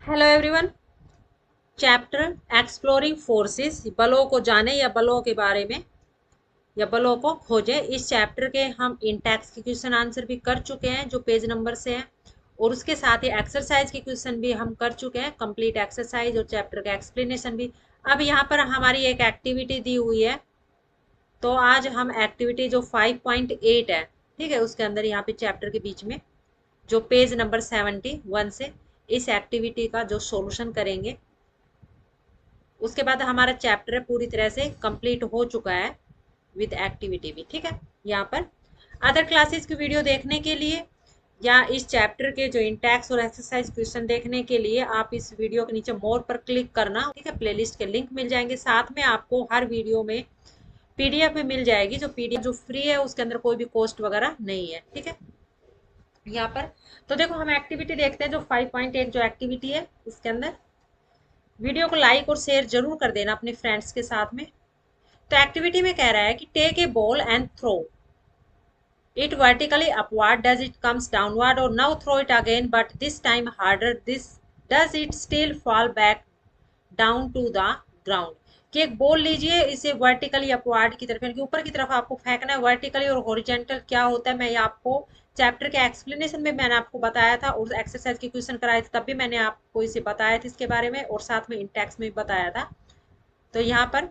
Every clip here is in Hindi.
Hello everyone. Chapter exploring forces, बलों को जाने या बलों के बारे में या बलों को खोजें। इस चैप्टर के हम इंटैक्स के क्वेश्चन आंसर भी कर चुके हैं जो पेज नंबर से है, और उसके साथ ही एक्सरसाइज के क्वेश्चन भी हम कर चुके हैं, कंप्लीट एक्सरसाइज और चैप्टर का एक्सप्लेनेशन भी। अब यहाँ पर हमारी एक एक्टिविटी दी हुई है, तो आज हम एक्टिविटी जो 5.8 है, ठीक है, उसके अंदर यहाँ पे चैप्टर के बीच में जो पेज नंबर 71 से इस एक्टिविटी का जो सॉल्यूशन करेंगे। उसके बाद हमारा चैप्टर पूरी तरह से कंप्लीट हो चुका है विद एक्टिविटी भी, ठीक है। यहाँ पर अदर क्लासेस की वीडियो देखने के लिए या इस चैप्टर के जो इंटैक्स और एक्सरसाइज क्वेश्चन देखने के लिए आप इस वीडियो के नीचे मोर पर क्लिक करना, ठीक है। प्लेलिस्ट के लिंक मिल जाएंगे, साथ में आपको हर वीडियो में पीडीएफ भी मिल जाएगी। जो पीडीएफ जो फ्री है उसके अंदर कोई भी कॉस्ट वगैरह नहीं है, ठीक है। यहाँ पर तो देखो हम एक्टिविटी देखते हैं जो 5.8 जो एक्टिविटी है उसके अंदर। वीडियो को लाइक और शेयर जरूर कर देना अपने फ्रेंड्स के साथ में। तो एक्टिविटी में कह रहा है कि take a ball and throw it vertically upward. Does it comes downward? Or now throw it again, but this time harder. This does it still fall back down to the ground? कि एक बॉल लीजिए, इसे वर्टिकली अपवार्ड की तरफ यानी ऊपर की तरफ आपको फेंकना है। वर्टिकली और हॉरिजेंटल क्या होता है मैं ये आपको चैप्टर के एक्सप्लेनेशन में मैंने आपको बताया था, और एक्सरसाइज के क्वेश्चन कराए थे तब भी मैंने आपको इसे बताया था इसके बारे में, और साथ में इंटेक्स में भी बताया था। तो यहाँ पर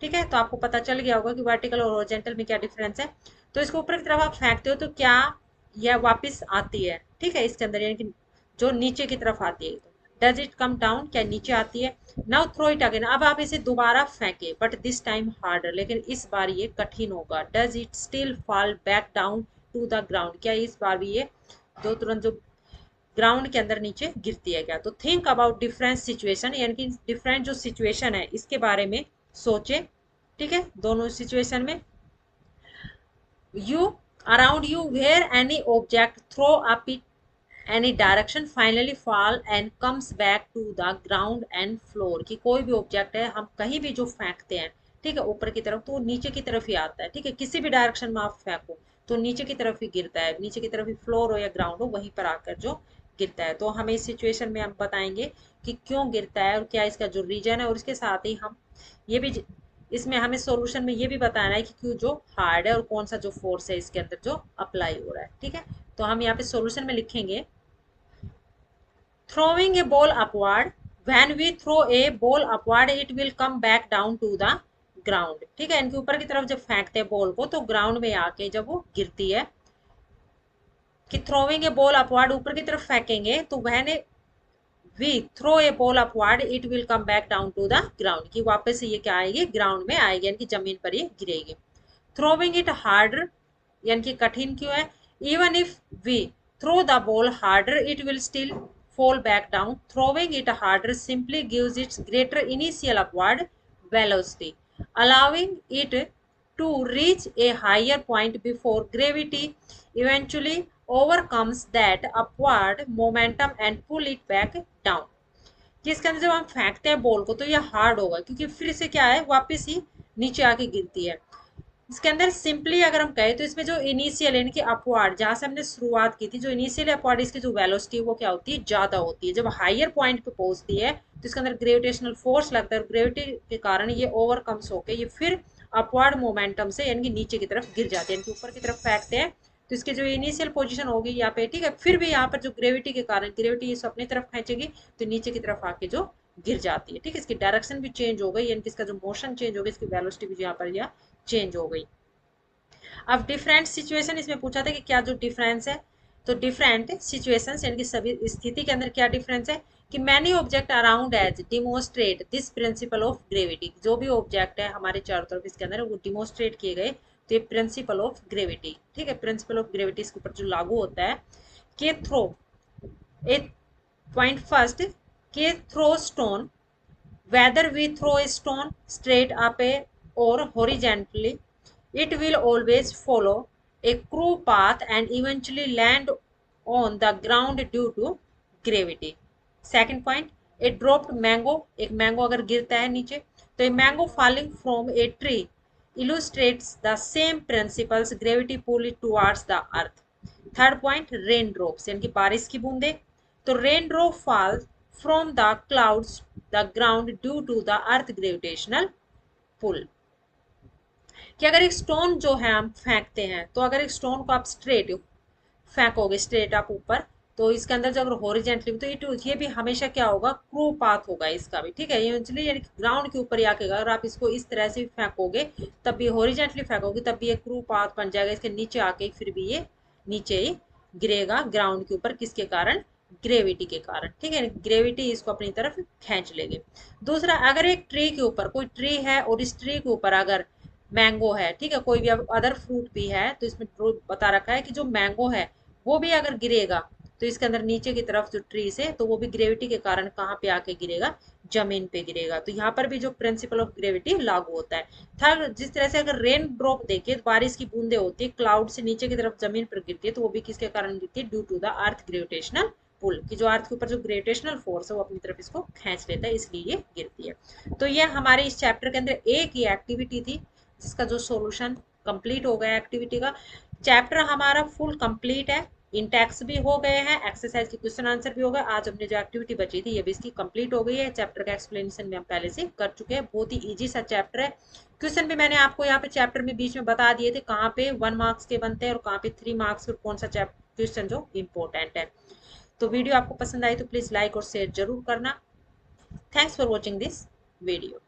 ठीक है, तो आपको पता चल गया होगा कि वर्टिकल और हॉरिजॉन्टल में क्या डिफरेंस है। तो इसको ऊपर की तरफ आप फेंकते हो तो क्या यह वापस आती है, ठीक है, इसके अंदर यानी कि जो नीचे की तरफ आती है। डज इट कम डाउन, क्या नीचे आती है। नाउ थ्रो इट अगेन, अब आप इसे दोबारा फेंके, बट दिस टाइम हार्डर, लेकिन इस बार ये कठिन होगा। Does it still fall back down to the ground, क्या इस बार भी ये दो तुरंत जो ग्राउंड के अंदर नीचे गिरती है क्या। तो थिंक अबाउट डिफरेंट सिचुएशन, यानी कि डिफरेंट जो सिचुएशन है इसके बारे में सोचे, ठीक है। दोनों सिचुएशन में you around you where any object throw up it any direction finally fall and comes back to the ground and floor, कि कोई भी ऑब्जेक्ट है हम कहीं भी जो फेंकते हैं, ठीक है, ऊपर की तरफ तो नीचे की तरफ ही आता है, ठीक है। किसी भी डायरेक्शन में आप फेंको तो नीचे की तरफ ही गिरता है, नीचे की तरफ ही फ्लोर हो या ग्राउंड हो वहीं पर आकर जो गिरता है। तो हमें इस सिचुएशन में हम बताएंगे कि क्यों गिरता है और क्या इसका जो रीजन है, और इसके साथ ही हम ये भी इसमें हमें सॉल्यूशन में ये भी बताना है कि क्यों जो हार्ड है और कौन सा जो फोर्स है इसके अंदर जो अप्लाई हो रहा है, ठीक है। तो हम यहाँ पे सॉल्यूशन में लिखेंगे throwing a ball upward, when we throw a ball upward it will come back down to the ground, ठीक है। इनके ऊपर की तरफ जब फेंकते हैं बॉल को तो ग्राउंड में आके जब वो गिरती है, कि थ्रोइंग ए बॉल अपवर्ड ऊपर की तरफ फेंकेंगे तो when we throw a ball upward it will come back down to the ground, कि वापस ये क्या आएगी ग्राउंड में आएगी, यानी कि जमीन पर ये गिरेगी। थ्रोइंग इट हार्डर, यानी कि कठिन क्यों है। Even if we throw the ball harder it will still fall back down. Throwing it harder simply gives it greater initial upward velocity, allowing it to reach a higher point before gravity eventually overcomes that upward momentum and pull it back down. कि इसके अंदर जब हम फेंकते हैं बॉल को तो ये हार्ड होगा, क्योंकि फिर से क्या है वापस ही नीचे आके गिरती है। इसके अंदर सिंपली अगर हम कहें तो इसमें जो इनिशियल यानी कि अपवार्ड जहां से हमने शुरुआत की थी, जो इनिशियल अपवार्ड इसकी जो वेलोसिटी है वो क्या होती है ज्यादा होती है। जब हायर पॉइंट पे पहुंचती है तो इसके अंदर ग्रेविटेशनल फोर्स लगता है, ग्रेविटी के कारण ये ओवरकम्स होकर ये फिर अपवार्ड मोमेंटम से यानी कि नीचे की तरफ गिर जाती है, यानी कि ऊपर की तरफ फेंकते हैं तो इसकी जो इनिशियल पोजीशन होगी यहाँ पे, ठीक है, फिर भी यहाँ पर जो ग्रेविटी के कारण ग्रेविटी इसे अपनी तरफ खींचेगी तो नीचे की तरफ आके जो गिर जाती है, ठीक है। इसकी डायरेक्शन भी चेंज हो गई, यानी कि इसका जो मोशन चेंज हो गया, इसकी वेलोसिटी भी यहाँ पर यह चेंज हो गई। अब डिफरेंट सिचुएशन इसमें पूछा था कि क्या जो डिफरेंस है, तो डिफरेंट सिचुएशन यानी कि सभी स्थिति के अंदर क्या डिफरेंस है, कि many object around as demonstrate this principle of gravity, जो भी ऑब्जेक्ट है हमारे चारों तरफ इसके अंदर वो डिमोन्स्ट्रेट किए गए, तो ये प्रिंसिपल ऑफ ग्रेविटी, ठीक है, प्रिंसिपल ऑफ ग्रेविटी इसके ऊपर जो लागू होता है। के थ्रो ए पॉइंट फर्स्ट, के throw stone whether we throw a stone straight up or horizontally, it will always follow a curved path and eventually land on the ground due to gravity. Second point, a dropped mango, एक मैंगो अगर गिरता है नीचे तो a mango falling from a tree illustrates the same principles, gravity pull it towards the earth. Third point, rain drops यानी कि बारिश की बूंदे, तो rain drop falls from the clouds the ground due to the earth gravitational pull. कि अगर एक स्टोन जो है हम फेंकते हैं, तो अगर एक स्टोन को आप स्ट्रेट फेंकोगे, स्ट्रेट आप ऊपर, तो इसके अंदर जो अगर हॉरिजेंटली, तो ये भी हमेशा क्या होगा, क्रू पाथ होगा इसका भी, ठीक है। ये यानी ग्राउंड के ऊपर ही आके अगर आप इसको इस तरह से फेंकोगे, तब भी हॉरिजेंटली फेंकोगे, तब भी ये क्रू पाथ बन जाएगा, इसके नीचे आके फिर भी ये नीचे ही गिरेगा ग्राउंड के ऊपर, किसके कारण, ग्रेविटी के कारण, ठीक है। ग्रेविटी इसको अपनी तरफ खींच लेगी। दूसरा, अगर एक ट्री के ऊपर, कोई ट्री है और इस ट्री के ऊपर अगर मैंगो है, ठीक है, कोई भी अदर फ्रूट भी है, तो इसमें बता रखा है कि जो मैंगो है वो भी अगर गिरेगा, तो इसके अंदर नीचे की तरफ जो ट्री से, तो वो भी ग्रेविटी के कारण कहाँ पे आके गिरेगा, जमीन पे गिरेगा। तो यहाँ पर भी जो प्रिंसिपल ऑफ ग्रेविटी लागू होता है। थर्ड, जिस तरह से अगर रेन ड्रॉप देखिए, तो बारिश की बूंदे होती है, क्लाउड से नीचे की तरफ जमीन पर गिरती है, तो वो भी किसके कारण गिरती है, due to the earth gravitational pull, कि जो अर्थ के ऊपर जो ग्रेविटेशनल फोर्स है वो अपनी तरफ इसको खींच लेता है, इसलिए ये गिरती है। तो ये हमारे इस चैप्टर के अंदर एक ही एक्टिविटी थी, जिसका जो सॉल्यूशन कंप्लीट हो गया एक्टिविटी का। चैप्टर हमारा फुल कंप्लीट है, इंटेक्स भी हो गए हैं, एक्सरसाइज की क्वेश्चन आंसर भी हो गए। आज हमने जो एक्टिविटी बची थी ये भी इसकी कंप्लीट हो गई है। चैप्टर का एक्सप्लेनेशन भी हम पहले से कर चुके हैं, बहुत ही इजी सा चैप्टर है। क्वेश्चन भी मैंने आपको यहाँ पे चैप्टर में बीच में बता दिए थे, कहाँ पे 1 मार्क्स के बनते हैं और कहाँ पे 3 मार्क्स के, कौन सा क्वेश्चन जो इम्पोर्टेंट है। तो वीडियो आपको पसंद आई तो प्लीज लाइक और शेयर जरूर करना। Thanks for watching this video.